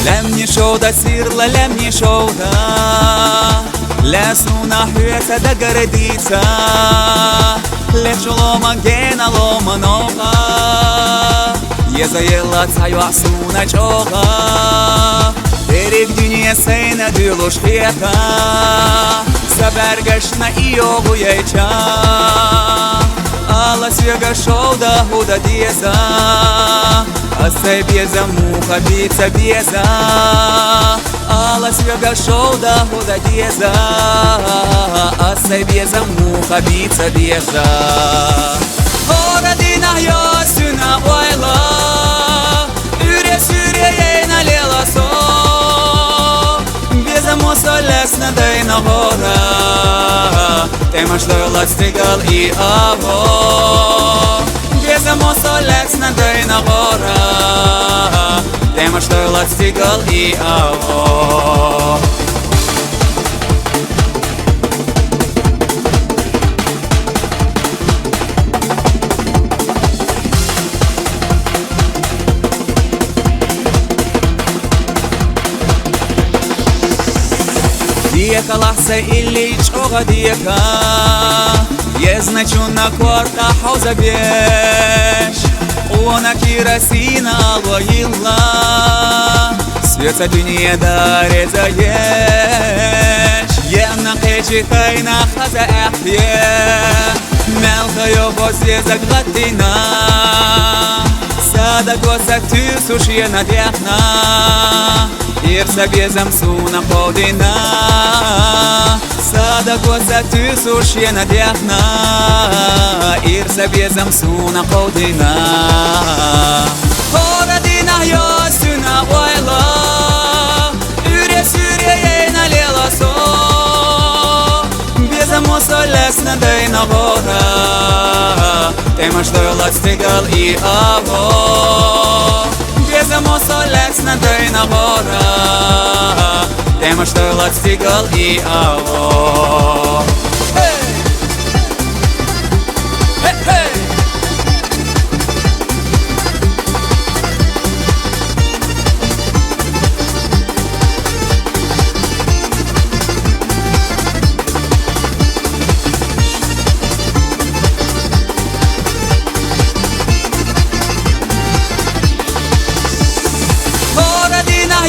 Lämni shouda sirla, lämni shouda Läsuna hyötä da gardica Leču loma gena loma noga Езаела цаю асуна чога Терек дүние сейна дылуш хета Забергашна и огу яйча Ала свега шоуда худа деза Асай беза муха бица беза Ала свега шоуда худа деза Асай беза муха бица беза Horadina yosuna oyla Üre süreyena lela so Беза мосолесна дайна гора Тема что ластигал и аво Беза мосолесна дайна гора Тема что ластигал и аво Диека лахса или чога диека Я значу на корта хауза беш Она кирасина алоила Света дүния даре заеш Я на хечи тайна хаза эхтие Мелка його зе заглатина Сада госа ту сушье надехна Ирса безам суна подина Сада госа ту сушье надехна Ирса безам суна подина Horadina yosuna oyla Üre süreyena lela so Беза мосолесна дайна гора Тема что ластигал и аво Беза мосолесна дайна гора Тема что ластигал и аво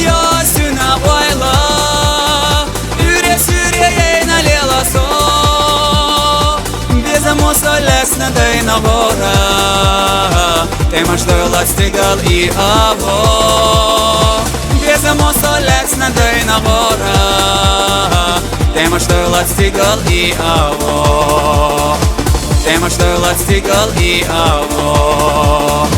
Yosuna oyla Üre süreyena lela so Беза мосолесна дайна гора Тема что ластигал и аво Беза мосолесна дайна гора Тема что ластигал и аво Тема что ластигал и аво